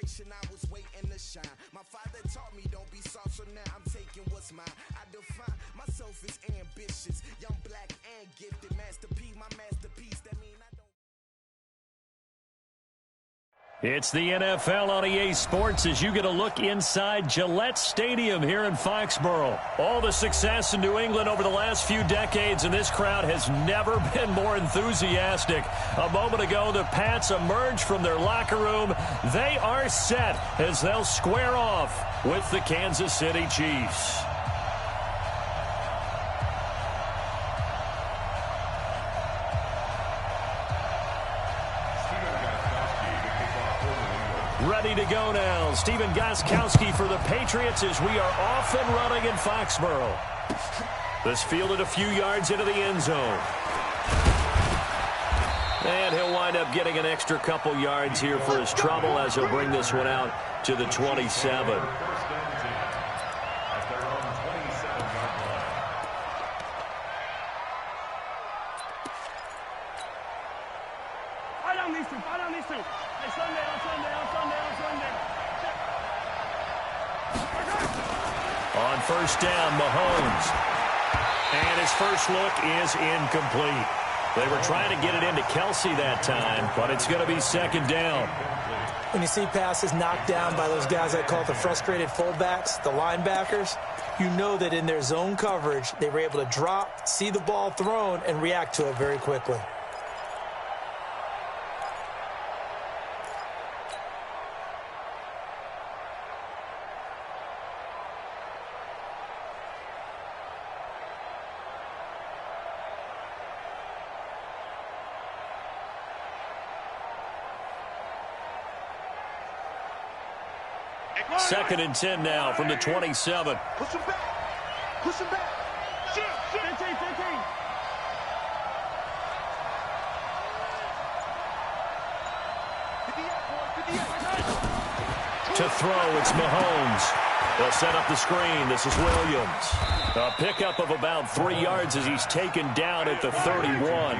generation, I was waiting to shine. My father taught me don't be soft, so now I'm taking what's mine. I define myself as ambitious, young, black, and gifted. Master P, my masterpiece. That mean I don't. It's the NFL on EA Sports as you get a look inside Gillette Stadium here in Foxborough. All the success in New England over the last few decades, and this crowd has never been more enthusiastic. A moment ago, the Pats emerged from their locker room. They are set as they'll square off with the Kansas City Chiefs. Ready to go now. Stephen Gostkowski for the Patriots as we are off and running in Foxborough. This fielded a few yards into the end zone. And he'll wind up getting an extra couple yards here for his trouble as he'll bring this one out to the 27. On first down, Mahomes. And his first look is incomplete. They were trying to get it into Kelsey that time, but it's going to be second down. When you see passes knocked down by those guys I call the frustrated fullbacks, the linebackers, you know that in their zone coverage, they were able to drop, see the ball thrown, and react to it very quickly. Second and 10 now from the 27. Push him back. Push him back. 15. To throw, it's Mahomes. They'll set up the screen. This is Williams. A pickup of about 3 yards as he's taken down at the 31.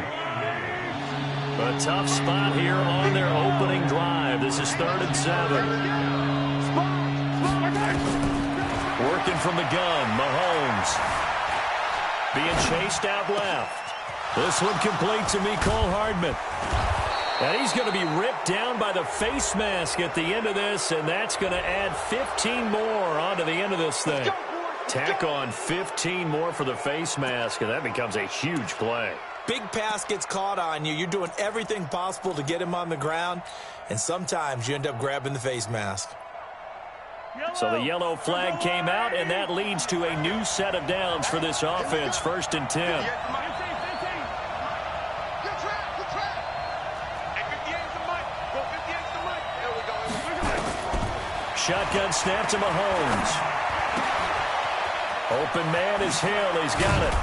A tough spot here on their opening drive. This is 3rd and 7. Working from the gun, Mahomes. Being chased out left. This one complete to Mecole Hardman. And he's going to be ripped down by the face mask at the end of this, and that's going to add 15 more onto the end of this thing. Tack on 15 more for the face mask, and that becomes a huge play. Big pass gets caught on you. You're doing everything possible to get him on the ground, and sometimes you end up grabbing the face mask. So the yellow flag came out, and that leads to a new set of downs for this offense. 1st and 10. Shotgun snap to Mahomes. Open man is Hill. He's got it.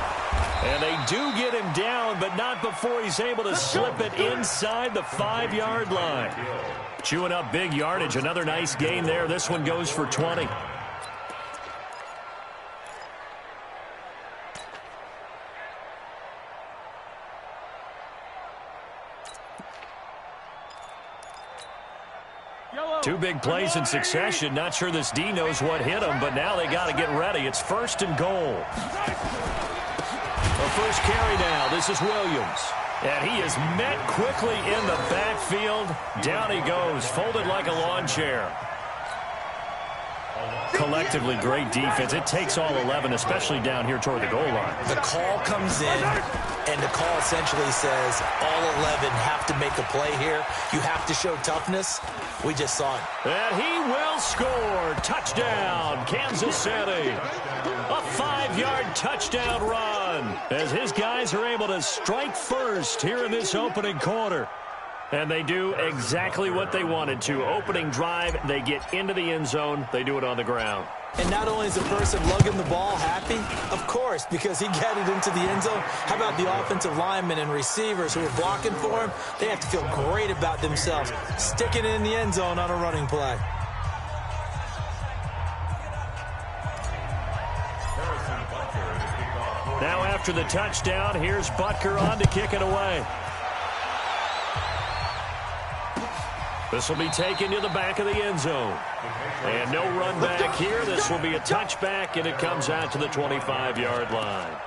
And they do get him down, but not before he's able to slip it inside the 5-yard line. Chewing up big yardage. Another nice gain there. This one goes for 20. Two big plays in succession. Not sure this D knows what hit him, but now they got to get ready. It's 1st and goal. The first carry now. This is Williams. And he is met quickly in the backfield. Down he goes, folded like a lawn chair. Collectively, great defense. It takes all 11, especially down here toward the goal line. The call comes in, and the call essentially says all 11 have to make a play here. You have to show toughness. We just saw it. And he will score. Touchdown, Kansas City. A 5-yard touchdown run as his guys are able to strike first here in this opening quarter. And they do exactly what they wanted to. Opening drive, they get into the end zone. They do it on the ground. And not only is the person lugging the ball happy, of course, because he got it into the end zone. How about the offensive linemen and receivers who are blocking for him? They have to feel great about themselves, sticking it in the end zone on a running play. Now after the touchdown, here's Butker on to kick it away. This will be taken to the back of the end zone. And no run back here. This will be a touchback, and it comes out to the 25-yard line.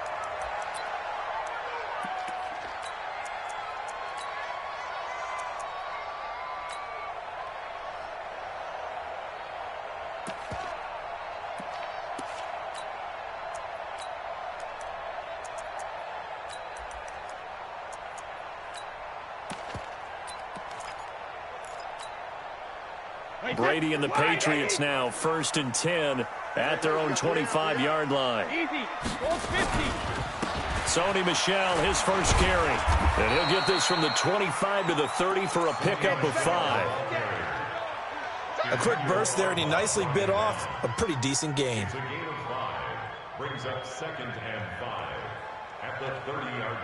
Brady and the Patriots now 1st and 10 at their own 25-yard line. Sony Michel, his first carry. And he'll get this from the 25 to the 30 for a pickup of 5. A quick burst there, and he nicely bit off a pretty decent gain. It's a gain of 5. Brings up 2nd and 5 at the 30-yard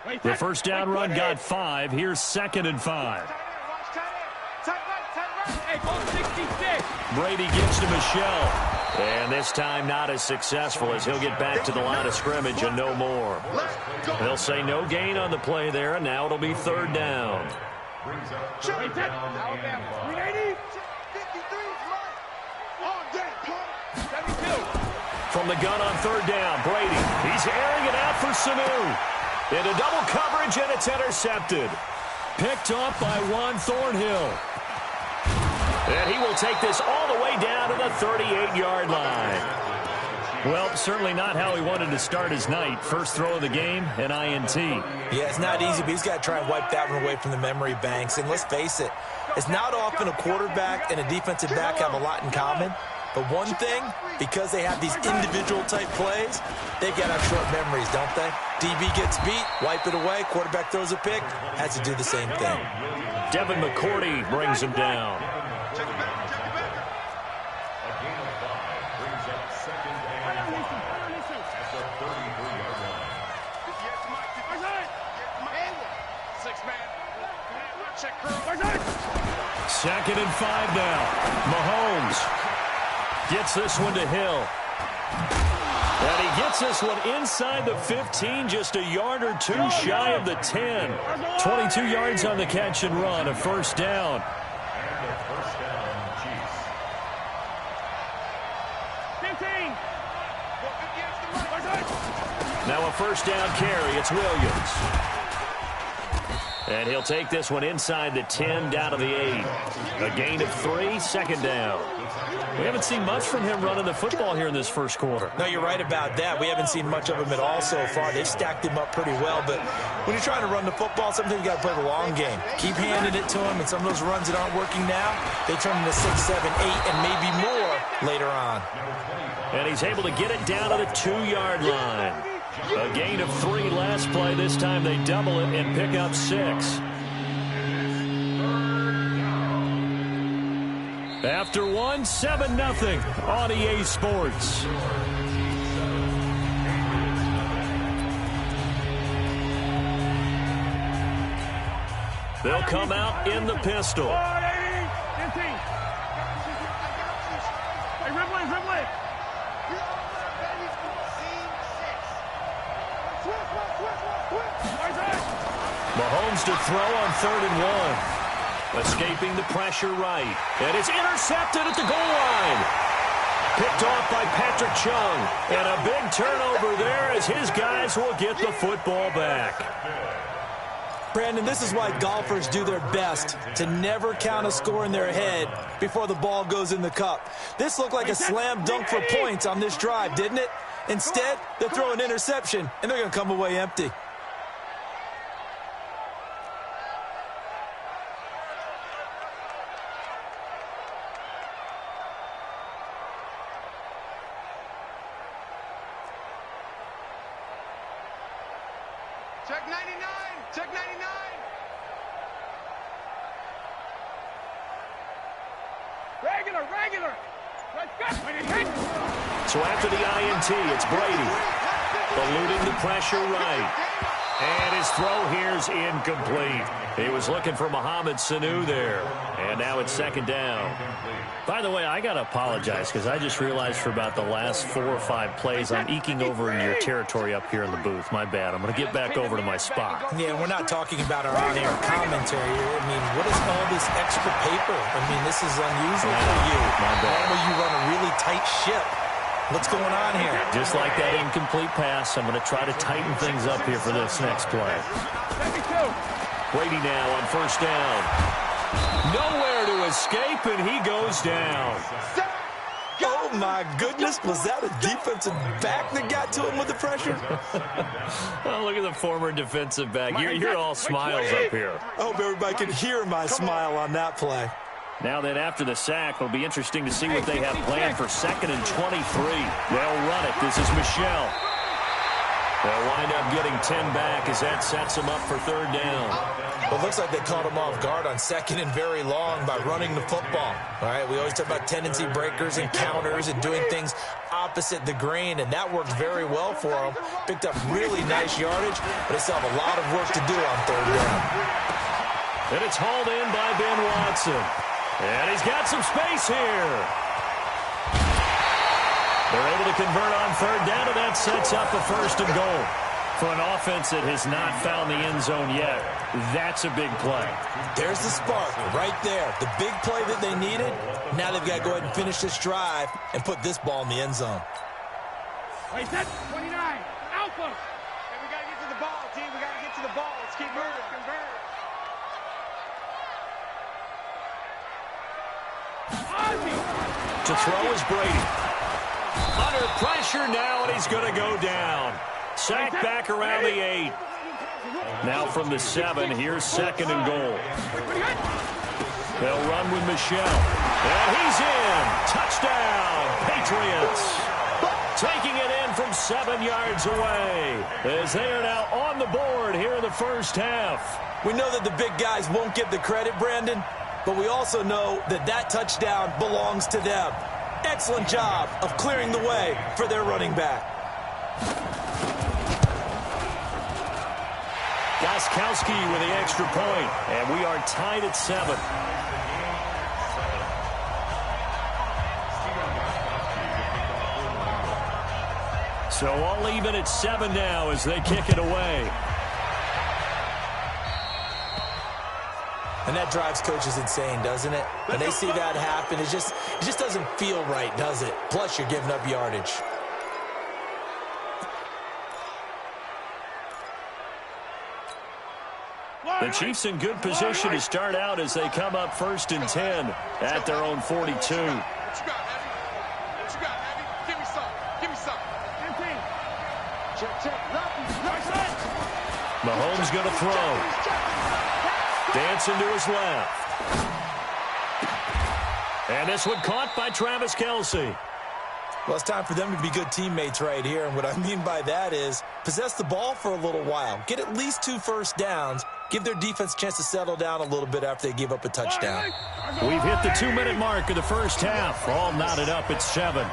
line. The first down run got 5. Here's 2nd and 5. Brady gives to Michel. And this time not as successful as he'll get back to the line of scrimmage and no more. They'll say no gain on the play there, and now it'll be 3rd down. Brings up 3rd down and 5. From the gun on 3rd down, Brady. He's airing it out for Sanu. Into double coverage, and it's intercepted. Picked up by Juan Thornhill. And he will take this all the way down to the 38-yard line. Well, certainly not how he wanted to start his night. First throw of the game, an INT. Yeah, it's not easy, but he's got to try and wipe that one away from the memory banks. And let's face it, it's not often a quarterback and a defensive back have a lot in common. But one thing, because they have these individual-type plays, they've got to have short memories, don't they? DB gets beat, wipe it away, quarterback throws a pick, has to do the same thing. Devin McCourty brings him down. A gain of 5 brings up 2nd and 5 at the 33-yard line. Second and 5 now. Mahomes gets this one to Hill. And he gets this one inside the 15, just a yard or two shy of the 10. 22 yards on the catch and run, a first down. And the first down, Chiefs. 15. Now a first down carry. It's Williams. And he'll take this one inside the 10, down to the 8. A gain of 3, 2nd down. We haven't seen much from him running the football here in this first quarter. No, you're right about that. We haven't seen much of him at all so far. They've stacked him up pretty well, but when you're trying to run the football, sometimes you got to play the long game. Keep handing it to him, and some of those runs that aren't working now, they turn into 6, 7, 8, and maybe more later on. And he's able to get it down to the 2-yard line. A gain of 3 last play. This time they double it and pick up 6. After 1, 7-0 on EA Sports. They'll come out in the pistol. Mahomes to throw on 3rd and 1. Escaping the pressure right. And it's intercepted at the goal line. Picked off by Patrick Chung. And a big turnover there as his guys will get the football back. Brandon, this is why golfers do their best to never count a score in their head before the ball goes in the cup. This looked like a slam dunk for points on this drive, didn't it? Instead, they'll throw an interception, and they're going to come away empty. Check 99. Check 99. Regular. Let's go. So after the INT, it's Brady. Eluding the pressure right. And his throw here's incomplete. He was looking for Mohamed Sanu there. And now it's second down. By the way, I got to apologize because I just realized for about the last 4 or 5 plays, I'm eking over in your territory up here in the booth. My bad. I'm going to get back over to my spot. Yeah, we're not talking about our on-air commentary here. I mean, what is all this extra paper? I mean, this is unusual for you. My bad. Normally you run a really tight ship. What's going on here? Just like that incomplete pass, I'm going to try to tighten things up here for this next play. Brady now on first down. Nowhere to escape, and he goes down. Oh, my goodness. Was that a defensive back that got to him with the pressure? Oh, look at the former defensive back. You're all smiles up here. I hope everybody can hear my smile on that play. Now then, after the sack, it'll be interesting to see what they have planned for 2nd and 23. They'll run it. This is Michel. They'll wind up getting 10 back as that sets them up for 3rd down. Well, it looks like they caught him off guard on 2nd and very long by running the football. All right, we always talk about tendency breakers and counters and doing things opposite the grain, and that worked very well for them. Picked up really nice yardage, but they still have a lot of work to do on 3rd down. And it's hauled in by Ben Watson. And he's got some space here. They're able to convert on 3rd down, and that sets up a 1st and goal. For an offense that has not found the end zone yet, that's a big play. There's the spark right there. The big play that they needed. Now they've got to go ahead and finish this drive and put this ball in the end zone. Wait, that's 29. Alpha. And we got to get to the ball, team. We got to get to the ball. Let's keep moving. Convert. To throw is Brady. Under pressure now, and he's going to go down. Sack back around the 8. Now from the 7, here's 2nd and goal. They'll run with Michel. And he's in. Touchdown, Patriots. Taking it in from 7 yards away as they are now on the board here in the first half. We know that the big guys won't get the credit, Brandon, but we also know that that touchdown belongs to them. Excellent job of clearing the way for their running back. Gostkowski with the extra point, and we are tied at 7. So all even at 7 now as they kick it away. And that drives coaches insane, doesn't it? When they see that happen, it just doesn't feel right, does it? Plus, you're giving up yardage. The Chiefs in good position to start out as they come up 1st and 10 at their own 42. What you got, Abby? What you got, Abby? Give me some. Give me some. Check. Mahomes going to throw. Dancing to his left. And this one caught by Travis Kelce. Well, it's time for them to be good teammates right here. And what I mean by that is possess the ball for a little while. Get at least 2 first downs. Give their defense a chance to settle down a little bit after they give up a touchdown. We've hit the 2-minute mark of the first half. All knotted up at 7.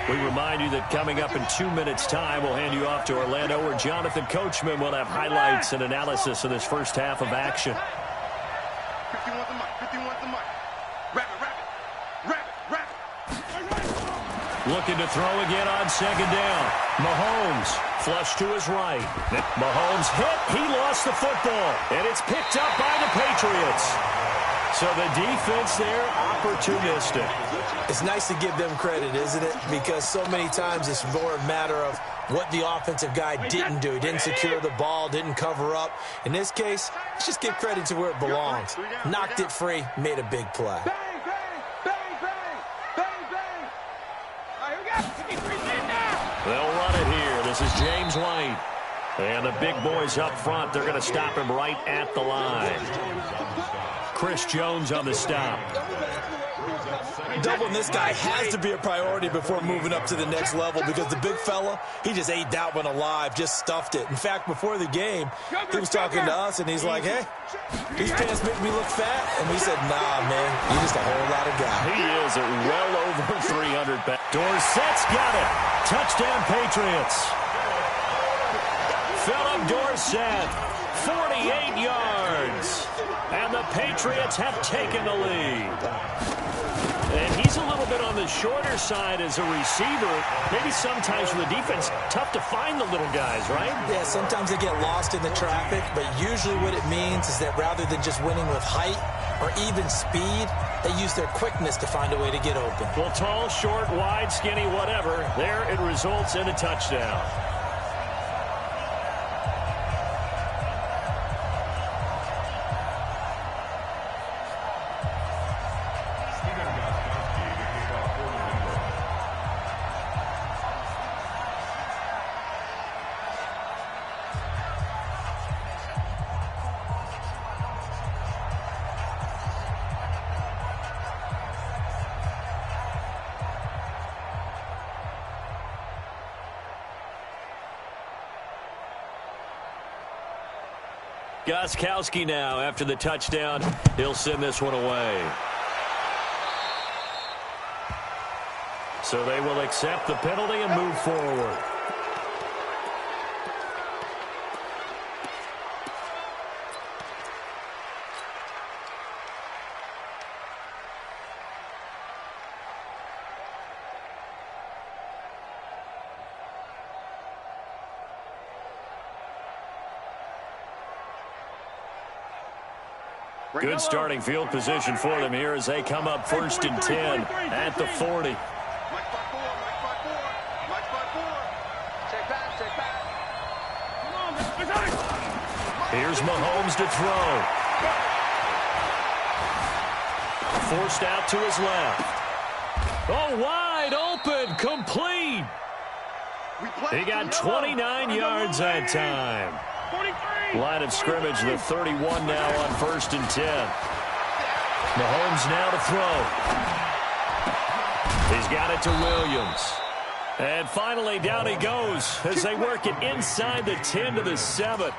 We remind you that coming up in 2 minutes' time, we'll hand you off to Orlando, where Jonathan Coachman will have highlights and analysis of this first half of action. 50 wants the mic. 50 wants the mic. Wrap it. Looking to throw again on 2nd down. Mahomes flush to his right. Mahomes hit. He lost the football, and it's picked up by the Patriots. So the defense there, opportunistic. It's nice to give them credit, isn't it? Because so many times it's more a matter of what the offensive guy didn't do. He didn't secure the ball, didn't cover up. In this case, let's just give credit to where it belongs. Knocked it free, made a big play. Bang, bang, bang, bang, bang, bang. All right, here we go. They'll run it here. This is James White. And the big boys up front, they're going to stop him right at the line. Chris Jones on the stop. Doubling this guy has to be a priority before moving up to the next level, because the big fella, he just ate that one alive, just stuffed it. In fact, before the game, he was talking to us, and he's like, hey, these pants make me look fat. And we said, nah, man, you're just a whole lot of guy. He is at well over 300 pounds. Dorsett's got it. Touchdown, Patriots. Philip Dorsett, 48 yards. And the Patriots have taken the lead. And he's a little bit on the shorter side as a receiver. Maybe sometimes for the defense, tough to find the little guys, right? Yeah, sometimes they get lost in the traffic, but usually what it means is that rather than just winning with height or even speed, they use their quickness to find a way to get open. Well, tall, short, wide, skinny, whatever, there it results in a touchdown. Gostkowski now after the touchdown. He'll send this one away. So they will accept the penalty and move forward. Good starting field position for them here as they come up 1st and 10 at the 40. Here's Mahomes to throw. Forced out to his left. Oh, wide open, complete. He got 29 yards that time. Line of scrimmage, the 31 now on 1st and 10. Mahomes now to throw. He's got it to Williams. And finally down he goes as they work it inside the 10 to the 7.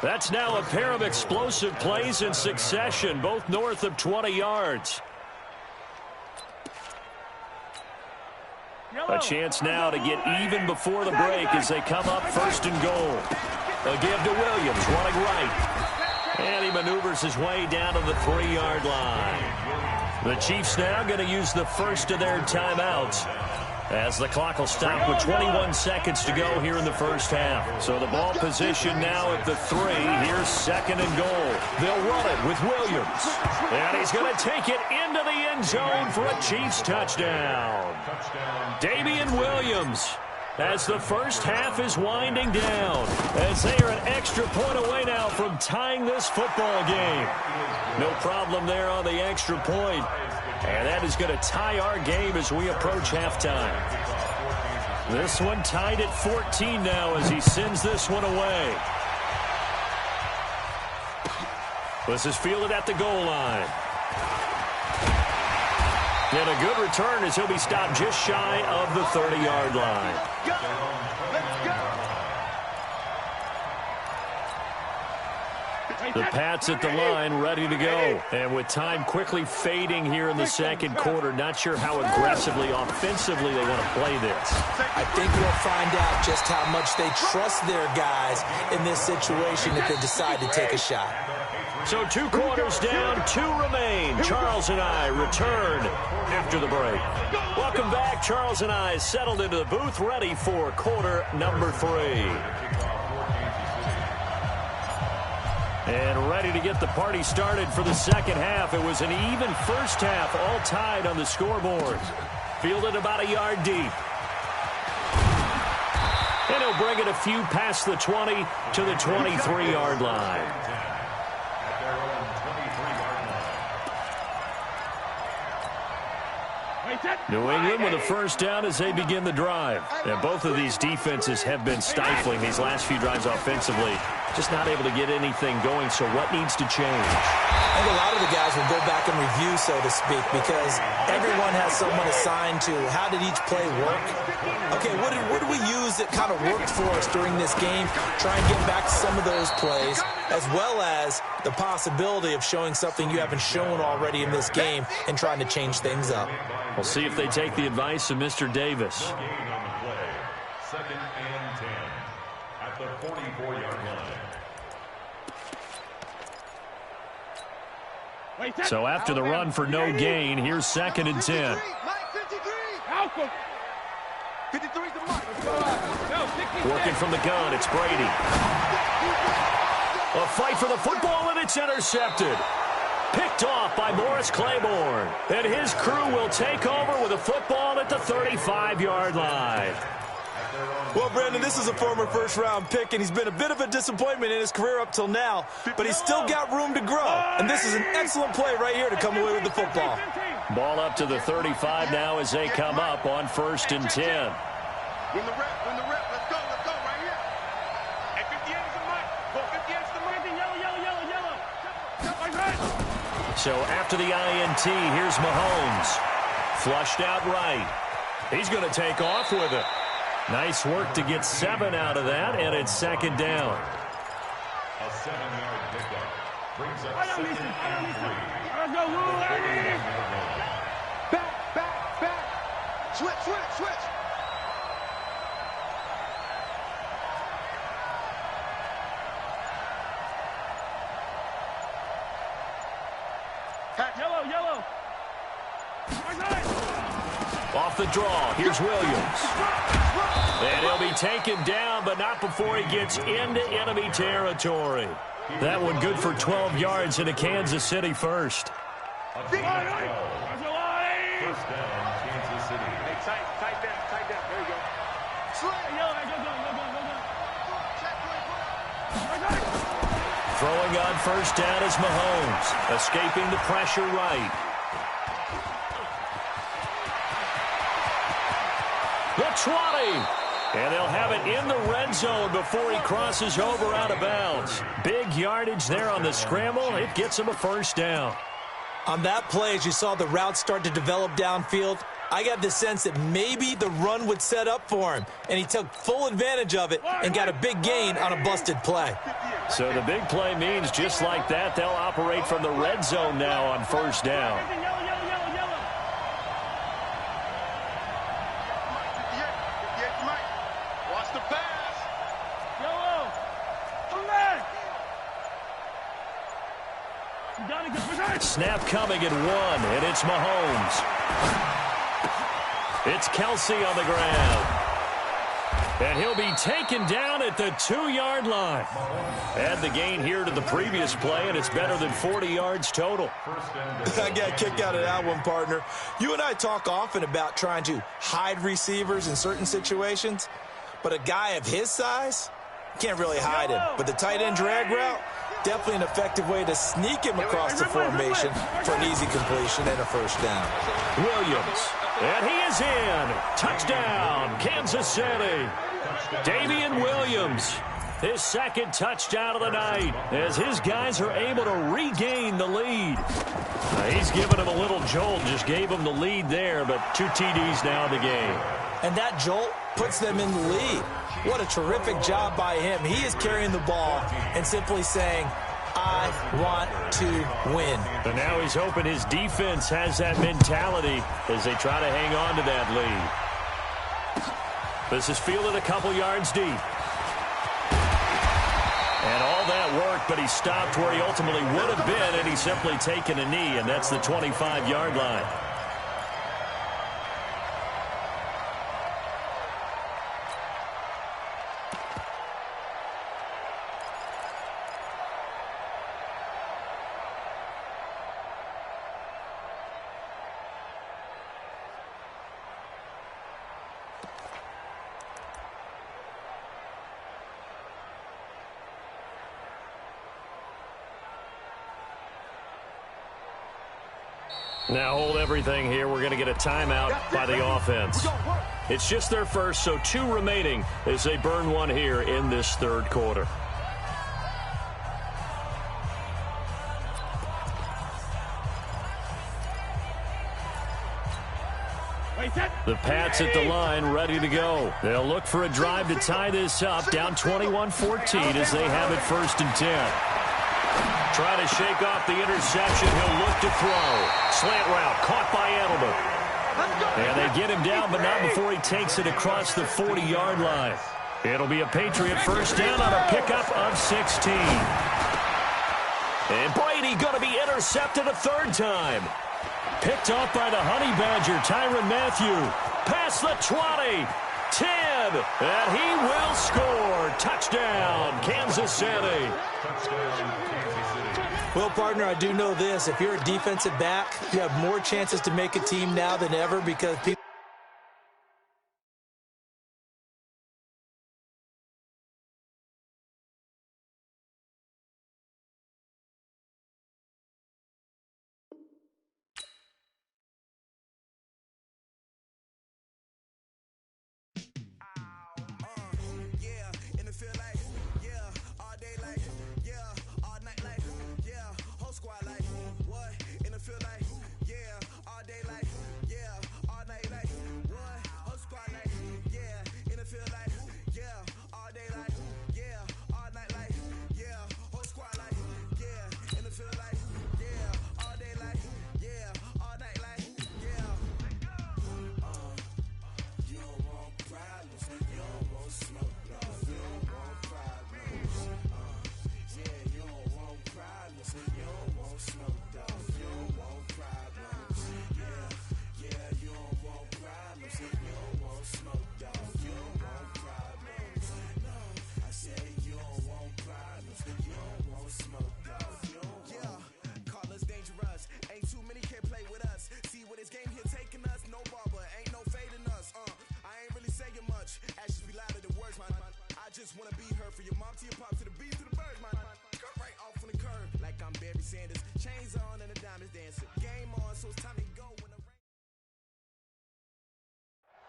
That's now a pair of explosive plays in succession, both north of 20 yards. A chance now to get even before the break as they come up 1st and goal. A give to Williams, running right. And he maneuvers his way down to the 3-yard line. The Chiefs now going to use the first of their timeouts as the clock will stop with 21 seconds to go here in the first half. So the ball position now at the 3. Here's 2nd and goal. They'll run it with Williams. And he's going to take it into the end zone for a Chiefs touchdown. Damian Williams, as the first half is winding down, as they are an extra point away now from tying this football game. No problem there on the extra point. And that is going to tie our game as we approach halftime. This one tied at 14 now as he sends this one away. This is fielded at the goal line. And a good return as he'll be stopped just shy of the 30-yard line. The Pats at the line, ready to go. And with time quickly fading here in the second quarter, not sure how aggressively, offensively they want to play this. I think we'll find out just how much they trust their guys in this situation if they decide to take a shot. So 2 quarters down, 2 remain. Charles and I return after the break. Welcome back. Charles and I settled into the booth, ready for quarter number 3. And ready to get the party started for the second half. It was an even first half, all tied on the scoreboard. Fielded about a yard deep. And he'll bring it a few past the 20 to the 23-yard line. New England with a first down as they begin the drive. And both of these defenses have been stifling these last few drives offensively. Just not able to get anything going, so what needs to change? I think a lot of the guys will go back and review, so to speak, because everyone has someone assigned to how did each play work. Okay, what did we use that kind of worked for us during this game? Try and get back to some of those plays, as well as the possibility of showing something you haven't shown already in this game and trying to change things up. We'll see if they take the advice of Mr. Davis. 2nd and 10 at the 44-yard line. So after the run for no gain, here's 2nd and 10. Alpha. 53's the mark. Working from the gun, it's Brady. A fight for the football, and it's intercepted. Picked off by Morris Claiborne. And his crew will take over with a football at the 35-yard line. Well, Brandon, this is a former first-round pick, and he's been a bit of a disappointment in his career up till now, but he's still got room to grow. And this is an excellent play right here to come away with the football. Ball up to the 35 now as they come up on 1st and 10. Win the rep, let's go right here. Hey, 58 is the mic. Go, 58 is the mic. Yellow. So after the INT, here's Mahomes. Flushed out right. He's going to take off with it. Nice work to get 7 out of that, and it's 2nd down. A 7-yard pickup brings up 2nd and 3. Let's go, Back. Switch. Yellow. Off the draw, here's Williams. And he'll be taken down, but not before he gets into enemy territory. That one good for 12 yards into Kansas City first. First down, Kansas City. Hey, tight down. There you go. Throwing on first down is Mahomes, escaping the pressure right. The 20. And they'll have it in the red zone before he crosses over out of bounds. Big yardage there on the scramble. It gets him a first down. On that play, as you saw the route start to develop downfield, I got the sense that maybe the run would set up for him, and he took full advantage of it and got a big gain on a busted play. So the big play means just like that, they'll operate from the red zone now on first down. Watch the pass. Snap coming at 1, and it's Mahomes. It's Kelsey on the ground. And he'll be taken down at the 2-yard line. Add the gain here to the previous play, and it's better than 40 yards total. I got a kick out of that one, partner. You and I talk often about trying to hide receivers in certain situations, but a guy of his size can't really hide him. But the tight end drag route, definitely an effective way to sneak him across the formation for an easy completion and a first down. Williams, and he is in. Touchdown, Kansas City. Damian Williams, his 2nd touchdown of the night, as his guys are able to regain the lead. He's given him a little jolt, just gave him the lead there, but 2 TDs now in the game. And that jolt puts them in the lead. What a terrific job by him. He is carrying the ball and simply saying, I want to win. But now he's hoping his defense has that mentality as they try to hang on to that lead. This is fielded a couple yards deep. And all that work, but he stopped where he ultimately would have been, and he's simply taken a knee, and that's the 25-yard line. Now hold everything here. We're going to get a timeout by the offense. It's just their first, so 2 remaining as they burn one here in this 3rd quarter. The Pats at the line, ready to go. They'll look for a drive to tie this up, down 21-14 as they have it 1st and 10. Trying to shake off the interception. He'll look to throw. Slant route caught by Edelman. And they get him down, but not before he takes it across the 40-yard line. It'll be a Patriot first down on a pickup of 16. And Brady going to be intercepted. intercepted a third time. Picked off by the Honey Badger, Tyrann Mathieu. Past the 20, 10, and he will score. Touchdown, Kansas City. Well, partner, I do know this. If you're a defensive back, you have more chances to make a team now than ever because people...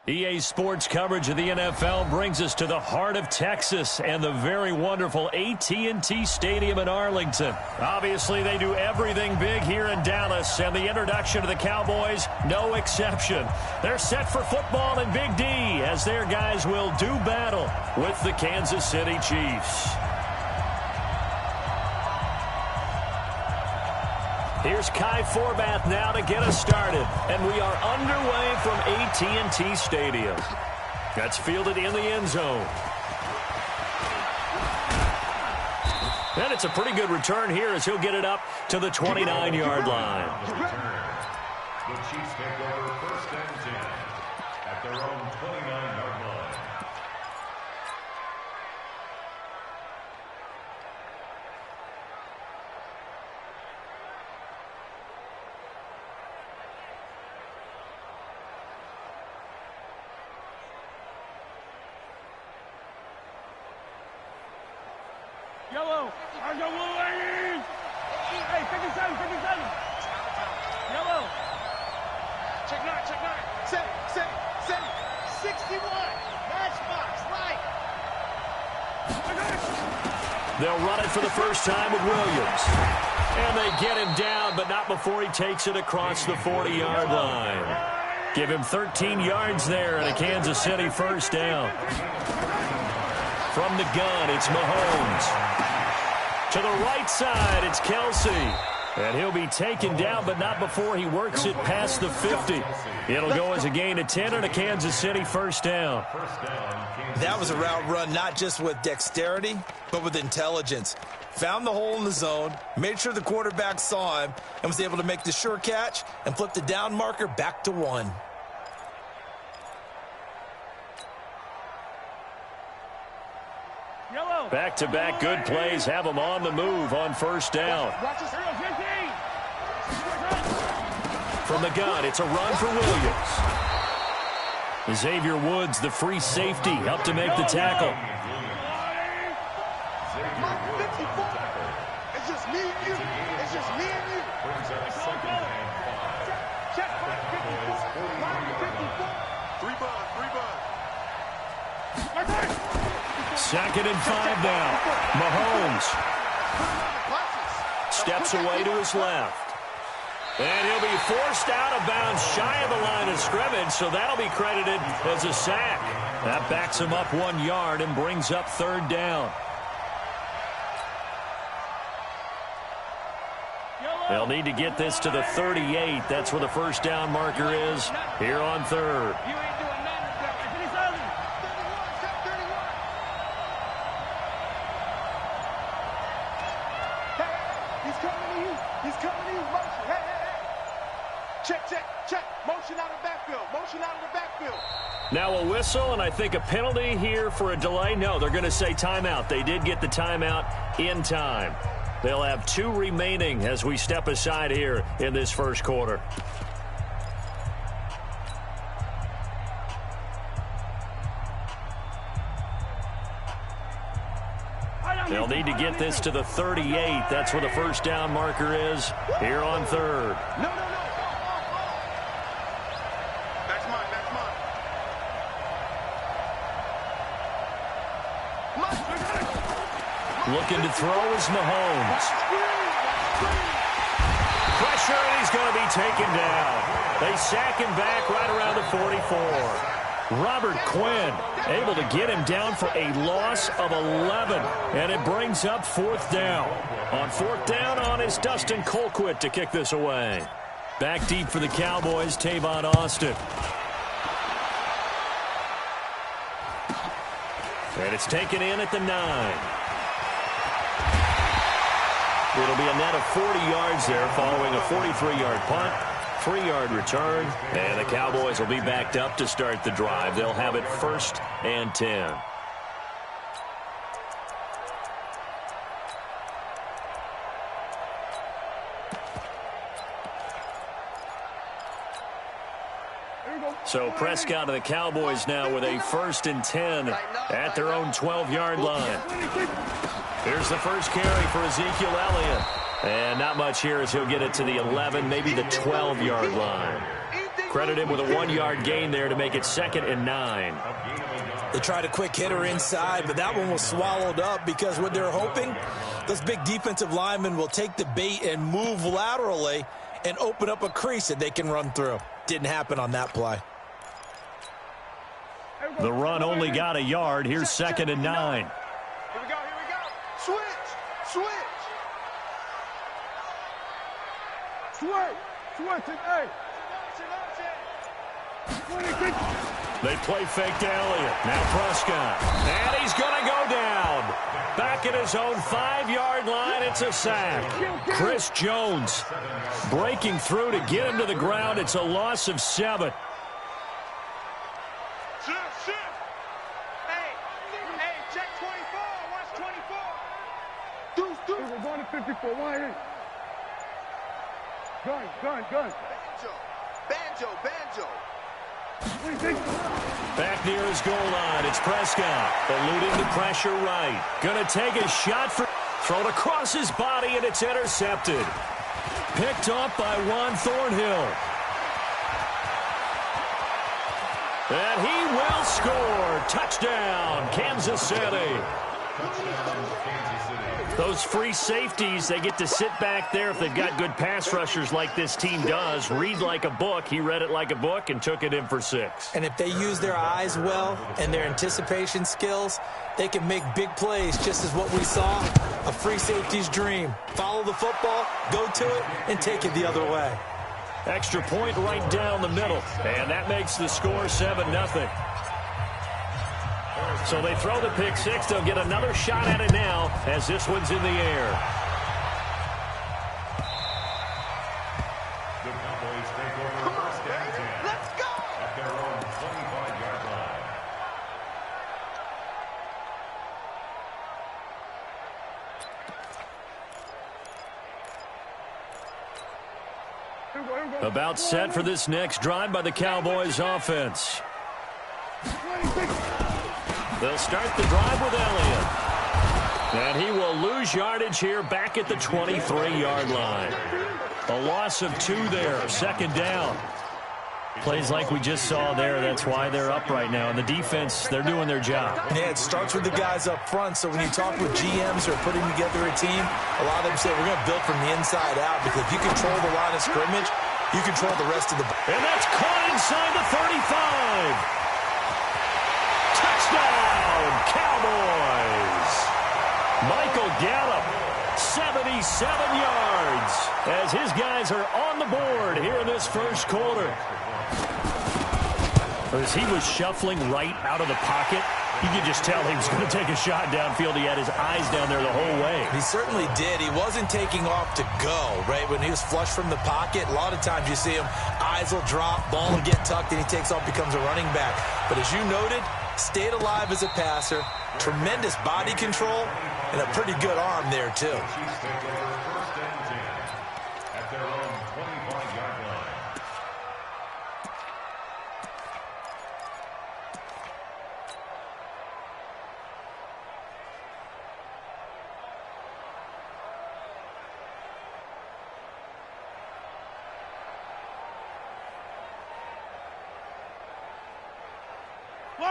EA Sports coverage of the NFL brings us to the heart of Texas and the very wonderful AT&T Stadium in Arlington. Obviously, they do everything big here in Dallas, and the introduction to the Cowboys, no exception. They're set for football in Big D as their guys will do battle with the Kansas City Chiefs. Here's Kai Forbath now to get us started, and we are underway from AT&T Stadium. That's fielded in the end zone. And it's a pretty good return here as he'll get it up to the 29-yard line. The Chiefs take over first and 10 at their own 29-yard line. Yellow, Argo Willie! Hey, 57, 57. Yellow. Check nine. Set. 61. Matchbox, right. They'll run it for the first time with Williams. And they get him down, but not before he takes it across the 40-yard line. Give him 13 yards there and a Kansas City first down. From the gun, it's Mahomes. To the right side, it's Kelsey. And he'll be taken down, but not before he works it past the 50. It'll go as a gain of 10 and a Kansas City first down. That was a route run not just with dexterity, but with intelligence. Found the hole in the zone, made sure the quarterback saw him, and was able to make the sure catch and flip the down marker back to 1. Back-to-back good plays have him on the move on first down. From the gun, it's a run for Williams. Xavier Woods, the free safety, helped to make the tackle. It's just me and you. It's just me and you. Check 54. 3 bud. Second and 5 now. Mahomes steps away to his left. And he'll be forced out of bounds shy of the line of scrimmage, so that'll be credited as a sack. That backs him up 1 yard and brings up third down. They'll need to get this to the 38. That's where the first down marker is here on third. He's coming to you. Check, check, check. Motion out of the backfield. Motion out of the backfield. Now a whistle, and I think a penalty here for a delay. No, they're going to say timeout. They did get the timeout in time. They'll have 2 remaining as we step aside here in this first quarter. They'll need to get this to the 38. That's where the first down marker is here on third. No. That's mine. That's mine. Looking to throw is Mahomes. Pressure, and he's going to be taken down. They sack him back right around the 44. Robert Quinn able to get him down for a loss of 11, and it brings up 4th down. On 4th down is Dustin Colquitt to kick this away. Back deep for the Cowboys, Tavon Austin. And it's taken in at the 9. It'll be a net of 40 yards there following a 43-yard punt. 3-yard return, and the Cowboys will be backed up to start the drive. They'll have it 1st and 10. So Prescott and the Cowboys now with a 1st and 10 at their own 12-yard line. Here's the first carry for Ezekiel Elliott. And not much here as he'll get it to the 11, maybe the 12-yard line. Credit him with a 1-yard gain there to make it 2nd and 9. They tried a quick hitter inside, but that one was swallowed up because what they're hoping, those big defensive linemen will take the bait and move laterally and open up a crease that they can run through. Didn't happen on that play. The run only got a yard. Here's 2nd and 9. Here we go. Switch. They play fake to Elliott. Now Prescott. And he's going to go down. Back at his own 5-yard line, it's a sack. Chris Jones breaking through to get him to the ground. It's a loss of 7. Shift. Hey, check 24. Watch 24. Deuce. We're going to 54. Why ain't? Gun. Banjo. Back near his goal line, it's Prescott. Eluding the pressure right. Gonna take a shot for... Thrown across his body, and it's intercepted. Picked off by Juan Thornhill. And he will score. Touchdown, Kansas City. Those free safeties, they get to sit back there if they've got good pass rushers like this team does. Read like a book. He read it like a book and took it in for 6. And if they use their eyes well and their anticipation skills, they can make big plays, just as what we saw, a free safety's dream. Follow the football, go to it, and take it the other way. Extra point right down the middle, and that makes the score 7-0. So they throw the pick 6. They'll get another shot at it now as this one's in the air. The Cowboys take over 1st and 10. Let's go. At their own 25-yard line. About set for this next drive by the Cowboys offense. They'll start the drive with Elliott. And he will lose yardage here back at the 23-yard line. A loss of 2 there, 2nd down. Plays like we just saw there, that's why they're up right now. And the defense, they're doing their job. Yeah, it starts with the guys up front. So when you talk with GMs who are putting together a team, a lot of them say we're going to build from the inside out, because if you control the line of scrimmage, you control the rest of the... And that's caught inside the 35. Touchdown, Cowboys! Michael Gallup, 77 yards, as his guys are on the board here in this first quarter. As he was shuffling right out of the pocket, You could just tell he was going to take a shot downfield. He had his eyes down there the whole way. He certainly did. He wasn't taking off to go, right? When he was flush from the pocket, a lot of times you see him, eyes will drop, ball will get tucked, and he takes off, becomes a running back. But as you noted, stayed alive as a passer, tremendous body control, and a pretty good arm there, too. Chiefs take over 1st and 10 at their own 25-yard line.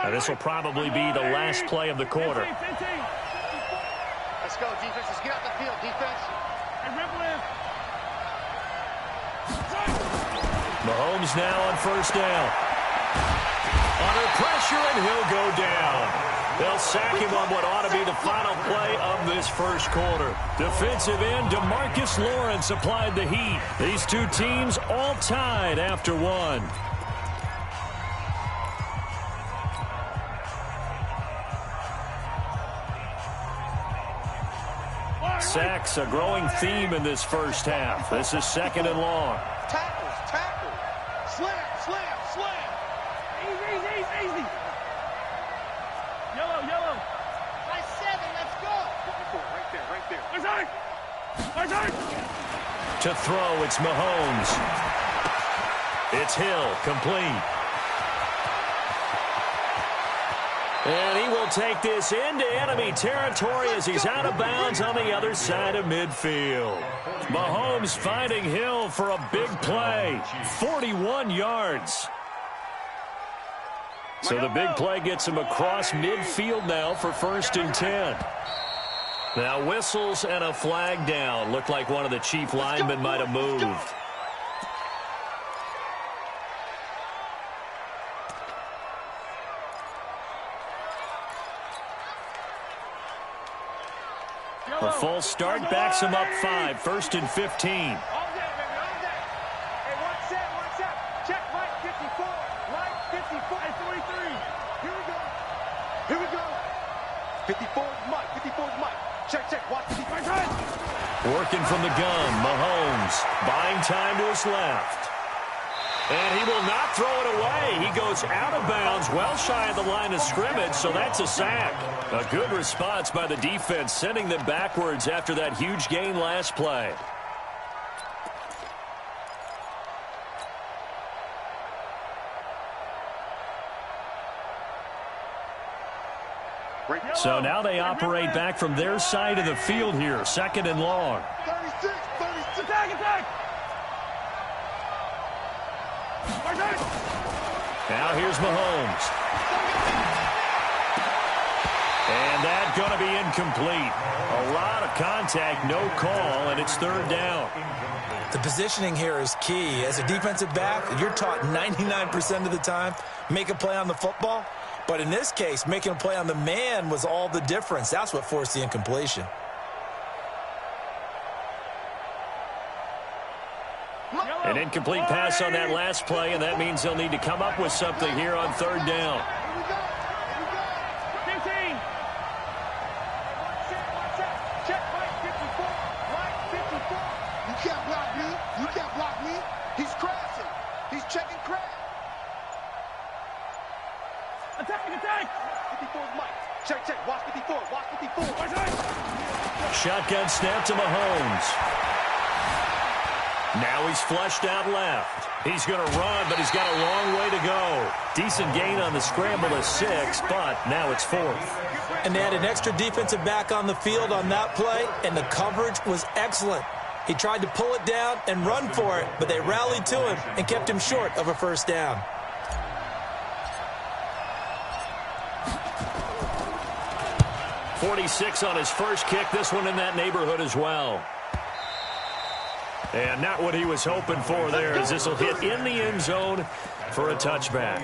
Now, this will probably be the last play of the quarter. Let's go, defense. Let's get out the field, defense. Mahomes now on 1st down. Under pressure, and he'll go down. They'll sack him on what ought to be the final play of this 1st quarter. Defensive end DeMarcus Lawrence applied the heat. These two teams all tied after one. Sacks, a growing theme in this 1st half. This is 2nd and long. Tackles, tackle. Slam, slam, slam. Easy. Yellow. By 7, let's go. 54, right there. To throw, it's Mahomes. It's Hill, complete. And he will take this into enemy territory as he's out of bounds on the other side of midfield. Mahomes finding Hill for a big play. 41 yards. So the big play gets him across midfield now for 1st and 10. Now whistles and a flag down. Looked like one of the chief linemen might have moved. A full start backs him up 5, 1st and 15. All day, baby, all day. Hey, one set. Check right 54. Right 54. Hey, 43. Here we go. 54 is Mike. Check. Watch 55. Working from the gun, Mahomes buying time to his left. And he will not throw it away. He goes out of bounds, well shy of the line of scrimmage, so that's a sack. A good response by the defense, sending them backwards after that huge gain last play. So now they operate back from their side of the field here, 2nd and long. 36. Attack. Now here's Mahomes. And that's going to be incomplete. A lot of contact, no call, and it's 3rd down. The positioning here is key. As a defensive back, you're taught 99% of the time, make a play on the football. But in this case, making a play on the man was all the difference. That's what forced the incompletion. An incomplete pass on that last play, and that means they'll need to come up with something here on 3rd down. 15. Check right 54. Right 54. You can't block me. He's crashing. He's checking crash. Attack. 54 is Mike. Check. Watch 54. Shotgun snap to Mahomes. Now he's flushed out left. He's going to run, but he's got a long way to go. Decent gain on the scramble to 6, but now it's 4th. And they had an extra defensive back on the field on that play, and the coverage was excellent. He tried to pull it down and run for it, but they rallied to him and kept him short of a 1st down. .46 on his first kick. This one in that neighborhood as well. And not what he was hoping for there, as this will hit in the end zone for a touchback.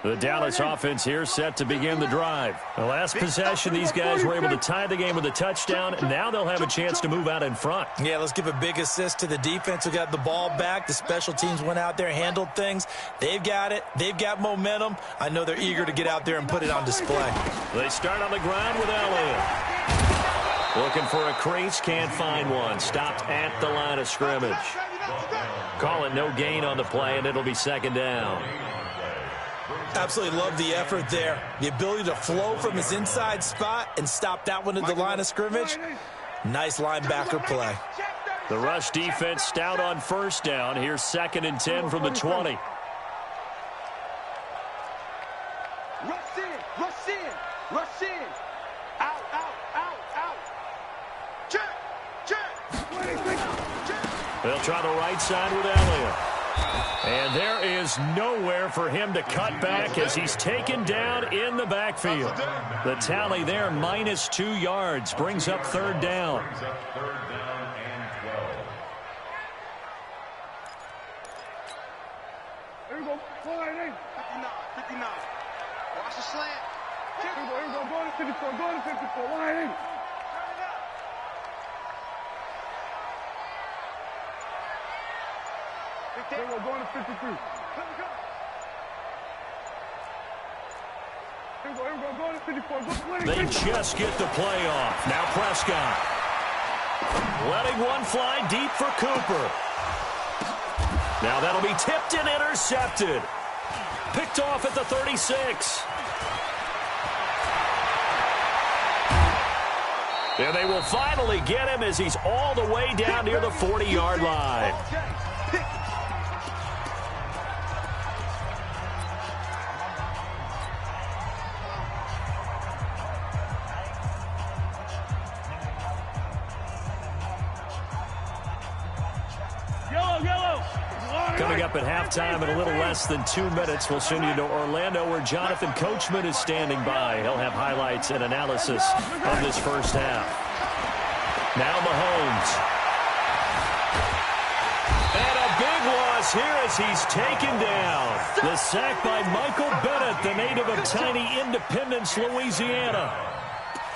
The Dallas offense here set to begin the drive. The last possession, these guys were able to tie the game with a touchdown, and now they'll have a chance to move out in front. Yeah, let's give a big assist to the defense who got the ball back. The special teams went out there, handled things. They've got it. They've got momentum. I know they're eager to get out there and put it on display. They start on the ground with Elliott. Looking for a crease, can't find one. Stopped at the line of scrimmage. Call it no gain on the play, and it'll be second down. Absolutely love the effort there. The ability to flow from his inside spot and stop that one at the line of scrimmage. Nice linebacker play. The rush defense stout on first down. Here's 2nd and 10 from the 20. Rush in, rush in, rush in. Out, out, out, out. Check, check. They'll try the right side with Elliott. And there is nowhere for him to cut back as he's taken down in the backfield. The tally there, -2 yards, brings up 3rd down. Here we go. 59, 59. Watch the slant. Here we go. Go to 54. Go to 54. 180. Here we go. Going to 53. Here we go. Here we go. Going to 54. They just get the play off. Now Prescott. Letting one fly deep for Cooper. Now that'll be tipped and intercepted. Picked off at the 36. And they will finally get him as he's all the way down near the 40-yard line. Coming up at halftime in a little less than 2 minutes, we'll send you to Orlando where Jonathan Coachman is standing by. He'll have highlights and analysis of this first half. Now Mahomes. And a big loss here as he's taken down. The sack by Michael Bennett, the native of tiny Independence, Louisiana.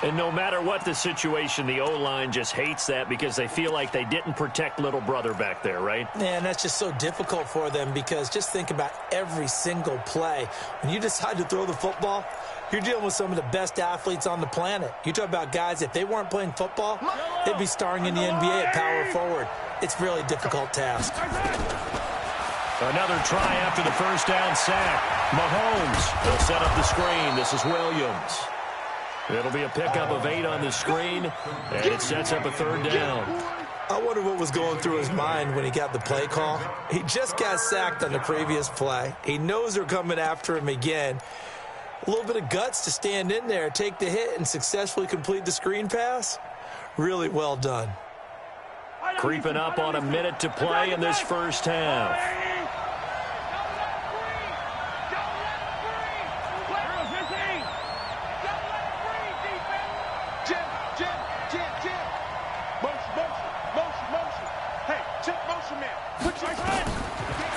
And no matter what the situation, the O-line just hates that because they feel like they didn't protect little brother back there, right? Yeah, and that's just so difficult for them because just think about every single play. When you decide to throw the football, you're dealing with some of the best athletes on the planet. You talk about guys, if they weren't playing football, they'd be starring in the NBA at power forward. It's a really difficult task. Another try after the first down sack. Mahomes will set up the screen. This is Williams. It'll be a pickup of 8 on the screen, and it sets up a 3rd down. I wonder what was going through his mind when he got the play call. He just got sacked on the previous play. He knows they're coming after him again. A little bit of guts to stand in there, take the hit, and successfully complete the screen pass. Really well done. Creeping up on a minute to play in this first half.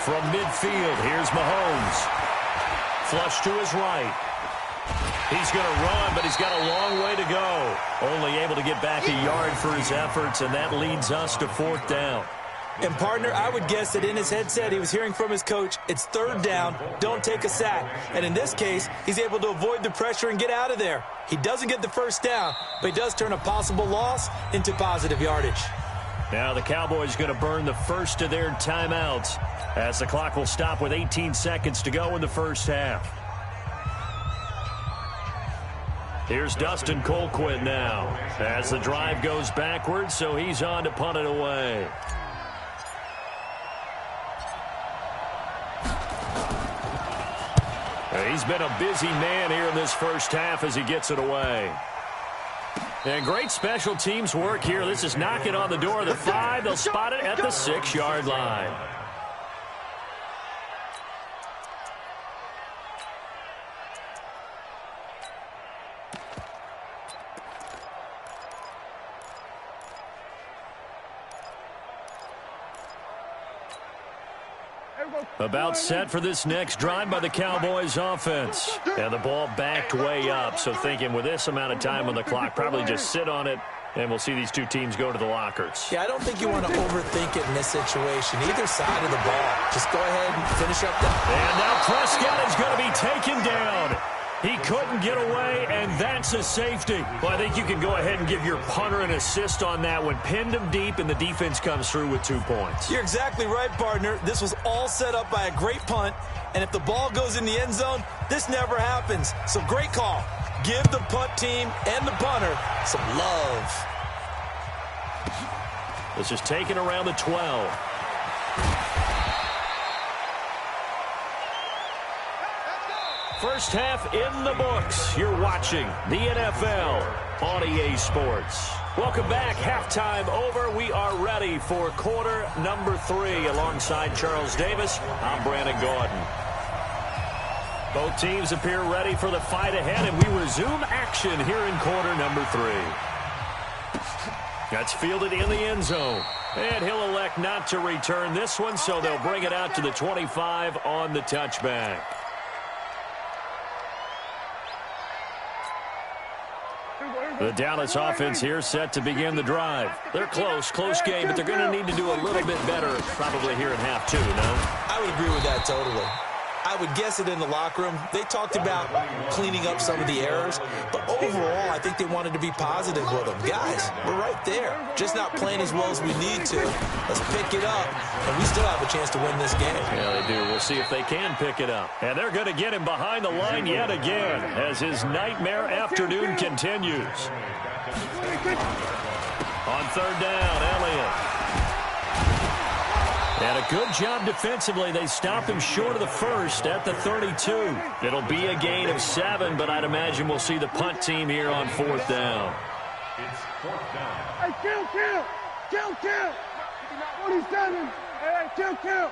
From midfield, here's Mahomes. Flush to his right. He's going to run, but he's got a long way to go. Only able to get back a yard for his efforts, and that leads us to 4th down. And, partner, I would guess that in his headset he was hearing from his coach, it's 3rd down, don't take a sack. And in this case, he's able to avoid the pressure and get out of there. He doesn't get the first down, but he does turn a possible loss into positive yardage. Now the Cowboys going to burn the first of their timeouts as the clock will stop with 18 seconds to go in the first half. Here's Dustin Colquitt now as the drive goes backwards, so he's on to punt it away. He's been a busy man here in this first half as he gets it away. And great special teams work here. This is knocking on the door of the 5. They'll spot it at the 6-yard line. About set for this next drive by the Cowboys offense. And the ball backed way up, so thinking with this amount of time on the clock, probably just sit on it, and we'll see these two teams go to the lockers. Yeah, I don't think you want to overthink it in this situation. Either side of the ball. Just go ahead and finish up that. And now Prescott is going to be taken down. He couldn't get away, and that's a safety. Well, I think you can go ahead and give your punter an assist on that one. Pinned him deep, and the defense comes through with 2 points. You're exactly right, partner. This was all set up by a great punt, and if the ball goes in the end zone, this never happens. So great call. Give the punt team and the punter some love. This is taken around the 12. First half in the books. You're watching the NFL on EA Sports. Welcome back. Halftime over. We are ready for quarter number 3. Alongside Charles Davis, I'm Brandon Gordon. Both teams appear ready for the fight ahead, and we resume action here in quarter number 3. That's fielded in the end zone. And he'll elect not to return this one, so they'll bring it out to the 25 on the touchback. The Dallas offense here set to begin the drive. They're close game, but they're going to need to do a little bit better probably here in half 2, no? I would agree with that totally. I would guess it in the locker room. They talked about cleaning up some of the errors, but overall, I think they wanted to be positive with them. Guys, we're right there. Just not playing as well as we need to. Let's pick it up, and we still have a chance to win this game. Yeah, they do. We'll see if they can pick it up. And they're going to get him behind the line yet again as his nightmare afternoon continues. On third down, Elliott. And a good job defensively. They stop him short of the first at the 32. It'll be a gain of 7, but I'd imagine we'll see the punt team here on fourth down. It's fourth down. Hey, kill. 47. Hey, kill.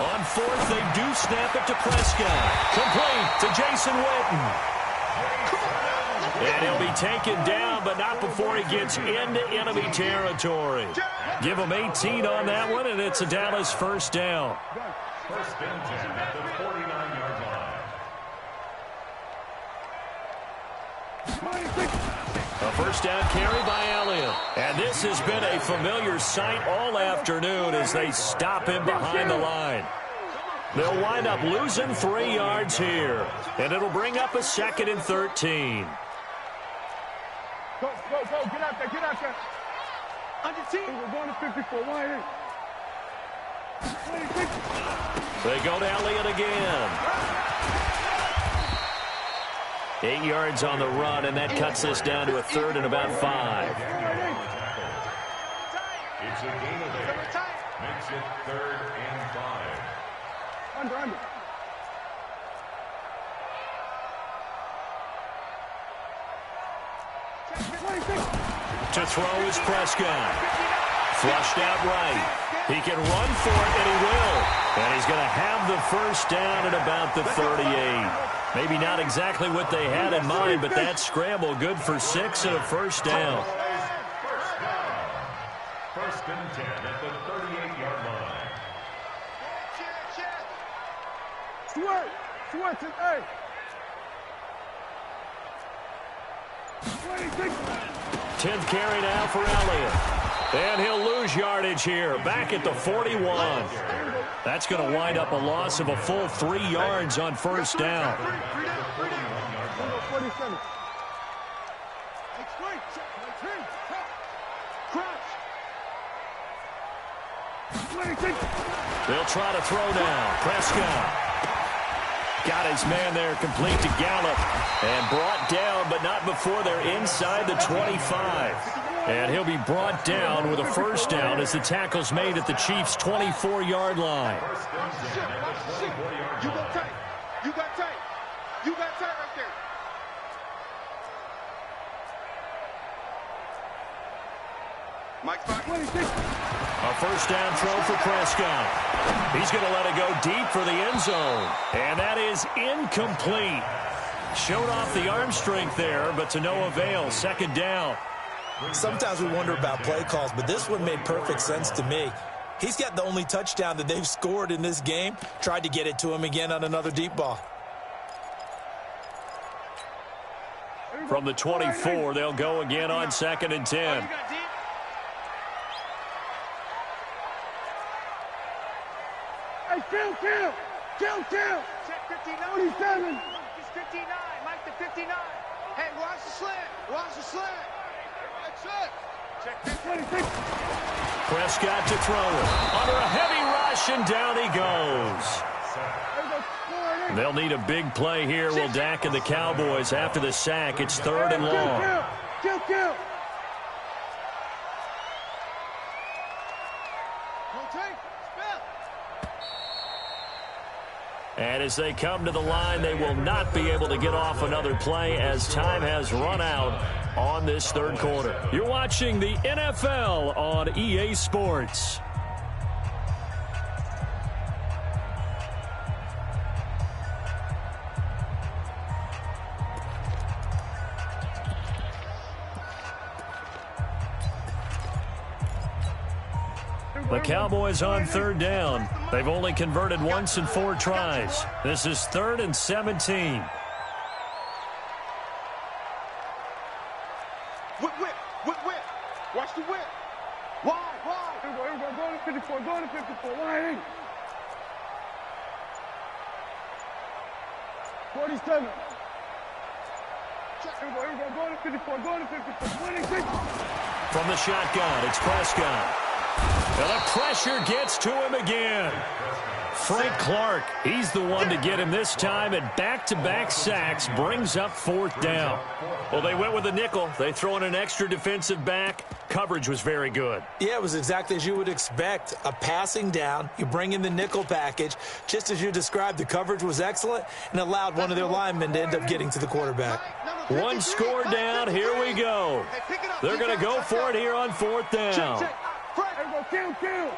On fourth, they do snap it to Prescott. Complete to Jason Witten. And he'll be taken down, but not before he gets into enemy territory. Give him 18 on that one, and it's a Dallas first down. First and 10 at the 49-yard line. A first down carry by Elliott. And this has been a familiar sight all afternoon as they stop him behind the line. They'll wind up losing 3 yards here, and it'll bring up a 2nd and 13. Go. Get out there. Under team. We're going to 54. Why? They go to Elliott again. 8 yards on the run, and that cuts this down to a 3rd and about 5. It's a gain of 8. Makes it 3rd and 5. Under. To throw is Prescott. Flushed out right. He can run for it, and he will. And he's going to have the first down at about the 38. Maybe not exactly what they had in mind, but that scramble good for 6 and a first down. First and 10 at the 38-yard line. Sweat it, hey. 10th carry now for Elliott. And he'll lose yardage here. Back at the 41. That's going to wind up a loss of a full 3 yards on first down. They'll try to throw now. Prescott. Got his man there complete to Gallup. And brought down, but not before they're inside the 25. And he'll be brought down with a first down as the tackle's made at the Chiefs' 24-yard line. You got tight. You got tight right there. Mike back. A first down throw for Prescott. He's going to let it go deep for the end zone. And that is incomplete. Showed off the arm strength there, but to no avail. Second down. Sometimes we wonder about play calls, but this one made perfect sense to me. He's got the only touchdown that they've scored in this game. Tried to get it to him again on another deep ball. From the 24, they'll go again on 2nd and 10. Hey, kill. Check 59. 47. It's 59. Mike to 59. Hey, watch the slant. That's it. Check 26. Prescott to throw it. Under a heavy rush, and down he goes. They'll need a big play here, will Dak and the Cowboys. After the sack, it's 3rd and long. Kill. And as they come to the line, they will not be able to get off another play as time has run out on this 3rd quarter. You're watching the NFL on EA Sports. The Cowboys on 3rd down. They've only converted once in 4 tries. This is 3rd and 17. Whip. Watch the whip. Wide. Here we go. Go to 54. Wide in. 47. Here we go. Go to 54. 26. From the shotgun, it's Prescott. And the pressure gets to him again. Frank Clark, he's the one to get him this time, and back-to-back sacks brings up 4th down. Well, they went with a nickel. They throw in an extra defensive back. Coverage was very good. Yeah, it was exactly as you would expect. A passing down, you bring in the nickel package. Just as you described, the coverage was excellent and allowed one of their linemen to end up getting to the quarterback. 1 score down, here we go. They're going to go for it here on 4th down. Kill.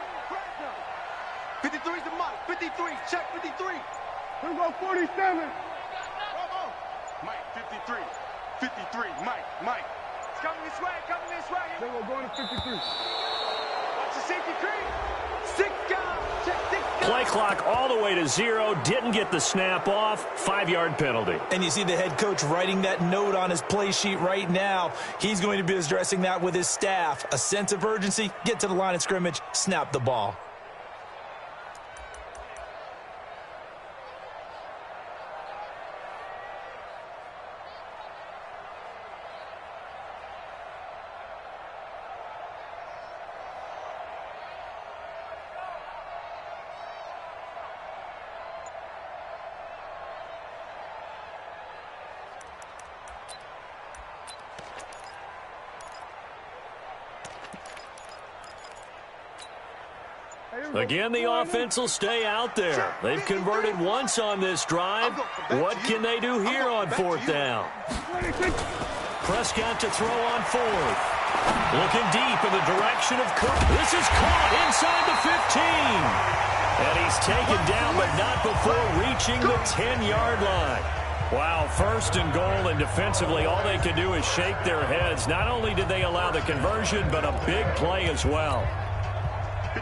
53's the Mike. 53. Check 53. Here we go. 47. Mike, 53. 53. Mike. It's coming this way. Then we're going to 53. Watch the safety creep. 6 guys. Check 6 guys. Play clock all the way to 0. Didn't get the snap off. 5-yard penalty. And you see the head coach writing that note on his play sheet right now. He's going to be addressing that with his staff. A sense of urgency, get to the line of scrimmage, snap the ball. Again, the offense will stay out there. They've converted once on this drive. What can they do here on 4th down? Prescott to throw on 4th. Looking deep in the direction of Cook. This is caught inside the 15. And he's taken down, but not before reaching the 10-yard line. Wow, 1st and goal, and defensively, all they can do is shake their heads. Not only did they allow the conversion, but a big play as well.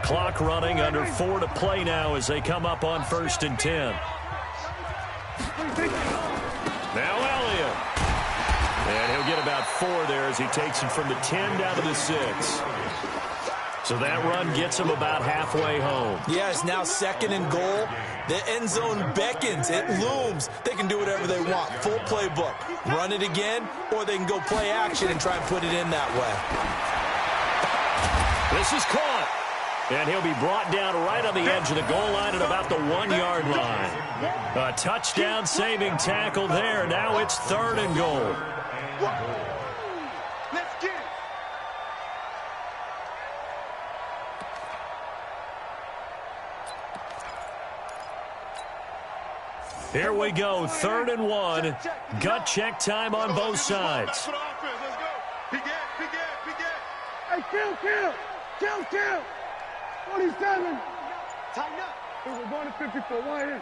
Clock running, under 4 to play now as they come up on 1st and 10. Now Elliott. And he'll get about 4 there as he takes him from the 10 down to the 6. So that run gets him about halfway home. Yeah, it's now 2nd and goal. The end zone beckons. It looms. They can do whatever they want. Full playbook. Run it again, or they can go play action and try and put it in that way. This is caught. And he'll be brought down right on the edge of the goal line at about the 1-yard line. A touchdown-saving tackle there. Now it's 3rd and goal. Let's get it. Here we go, 3rd and 1. Gut check time on both sides. Let's go. He get. Hey, kill. 47. Tighten up. We're going to 54. Wide in.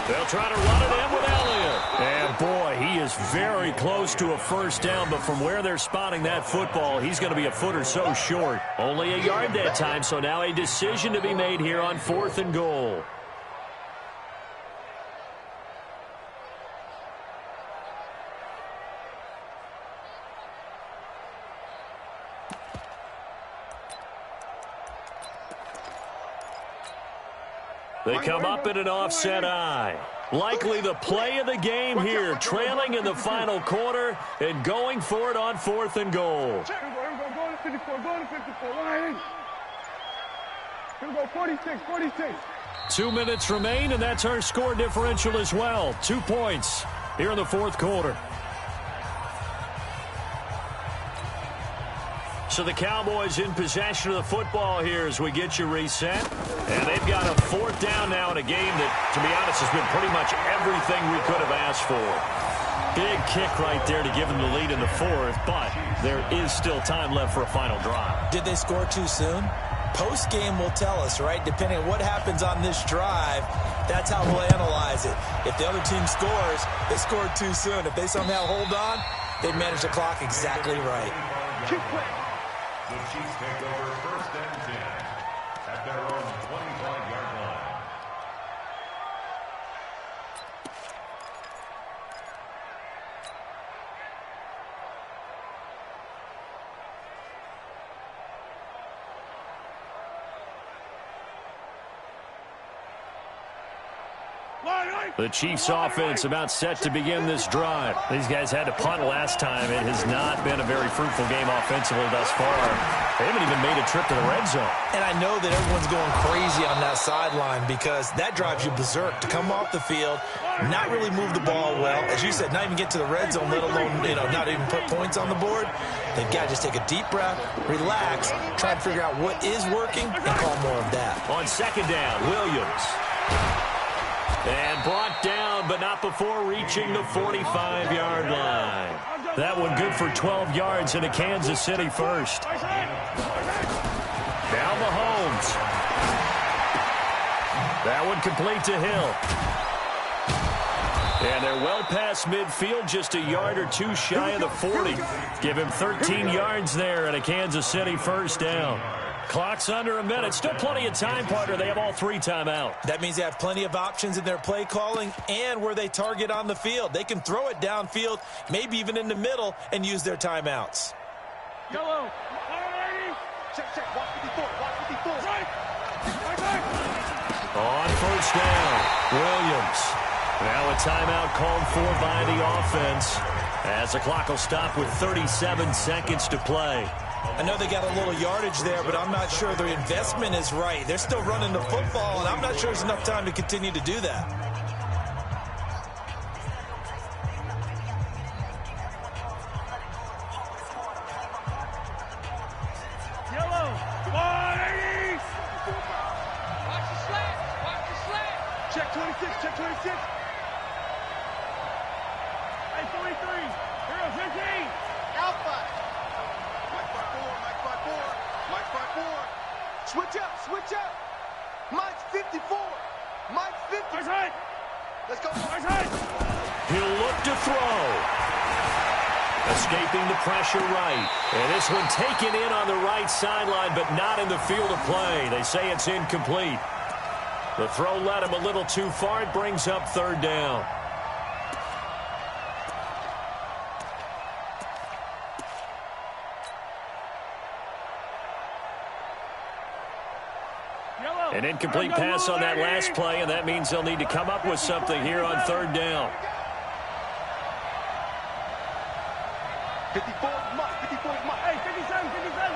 They'll try to run it in with Elliott. And boy, he is very close to a first down, but from where they're spotting that football, he's going to be a foot or so short. Only a yard that time, so now a decision to be made here on 4th and goal. They come up in an offset eye. Likely the play of the game here, trailing in the final quarter and going for it on 4th and goal. Go to 54, go to 54. Here we go, 46, 46. 2 minutes remain, and that's our score differential as well. 2 points here in the 4th quarter. So the Cowboys in possession of the football here as we get you reset. And they've got a 4th down now in a game that, to be honest, has been pretty much everything we could have asked for. Big kick right there to give them the lead in the 4th, but there is still time left for a final drive. Did they score too soon? Post-game will tell us, right? Depending on what happens on this drive, that's how we'll analyze it. If the other team scores, they scored too soon. If they somehow hold on, they manage the clock exactly right. Keep playing. The Chiefs take over 1st and 10 at their own 25-yard line. The Chiefs offense about set to begin this drive. These guys had to punt last time. It has not been a very fruitful game offensively thus far. They haven't even made a trip to the red zone. And I know that everyone's going crazy on that sideline because that drives you berserk to come off the field, not really move the ball well. As you said, not even get to the red zone, let alone, not even put points on the board. They've got to just take a deep breath, relax, try and figure out what is working, and call more of that. On 2nd down, Williams. And brought down, but not before reaching the 45-yard line. That one good for 12 yards into Kansas City first. Now Mahomes. That one complete to Hill. And they're well past midfield, just a yard or two shy of the 40. Give him 13 yards there and a Kansas City first down. Clock's under a minute. Still plenty of time, partner. They have all 3 timeouts. That means they have plenty of options in their play calling and where they target on the field. They can throw it downfield, maybe even in the middle, and use their timeouts. Yellow. Check, check. Watch 54. Watch 54. Right. On first down, Williams. Now a timeout called for by the offense as the clock will stop with 37 seconds to play. I know they got a little yardage there, but I'm not sure their investment is right. They're still running the football, and I'm not sure there's enough time to continue to do that. Yellow. 180. Watch the slant. Watch the slant. Check 26. Check 26. Hey, 43. Here, 15. Alpha. Mike 54. Switch up, switch up. Mike's 54. Mike's 50. Nice hit. Let's go. Nice hit. He'll look to throw. Escaping the pressure right. And this one taken in on the right sideline, but not in the field of play. They say it's incomplete. The throw led him a little too far. It brings up 3rd down. An incomplete pass on that last play, and that means they'll need to come up with something here on 3rd down. 54, Mike. 54, Mike. Hey, 57, 57.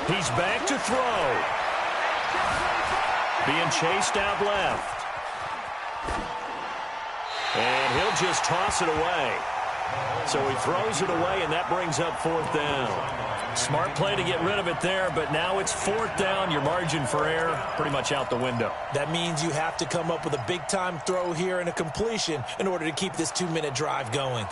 54. He's back to throw. Being chased out left. And he'll just toss it away. So he throws it away, and that brings up 4th down. Smart play to get rid of it there, but now it's 4th down. Your margin for error pretty much out the window. That means you have to come up with a big-time throw here and a completion in order to keep this 2-minute drive going.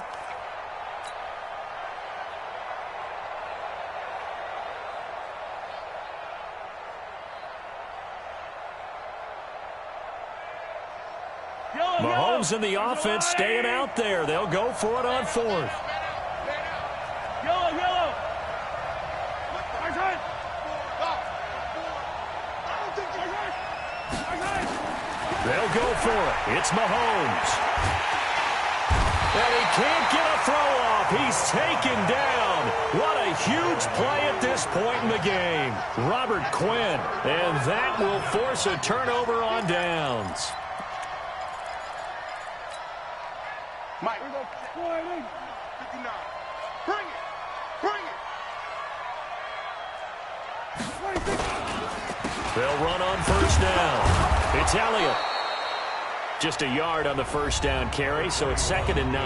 Mahomes and the offense staying out there. They'll go for it on fourth. They'll go for it. It's Mahomes. And he can't get a throw off. He's taken down. What a huge play at this point in the game. Robert Quinn. And that will force a turnover on downs. Mike, we go 59. Bring it. Bring it. They'll run on first down. It's Elliott. Just a yard on the first down carry, so it's 2nd and 9.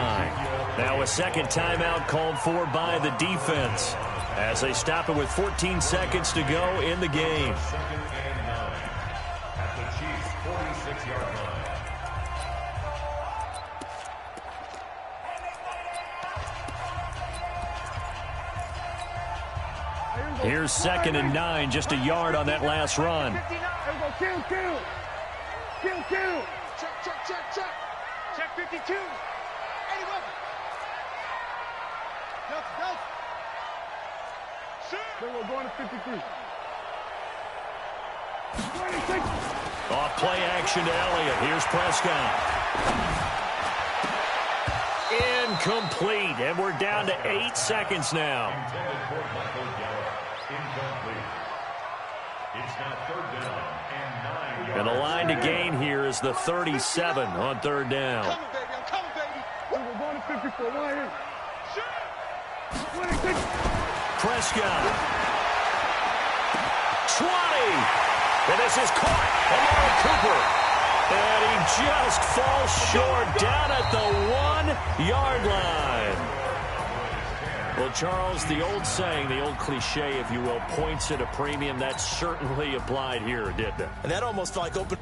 Now a second timeout called for by the defense as they stop it with 14 seconds to go in the game. 2nd and 9 at the Chiefs' 46-yard line. Here's 2nd and 9, just a yard on that last run. Kill. Check. Check 52. 81. Go. Shoot. We're going to 53. 26. Off play action to Elliott. Here's Prescott. Incomplete, and we're down to 8 seconds now. Intended for Michael Gallup. Incomplete. It's now 3rd down and 9 yards. And the line to gain here is the 37 on 3rd down. I'm coming, baby. We're going to 54. Right here. Shoot. 26. Prescott. 20. And this is caught. Amari Cooper. And he just falls short down at the 1-yard line. Well, Charles, the old saying, the old cliche, if you will, points at a premium, that certainly applied here, didn't it? And that almost like opened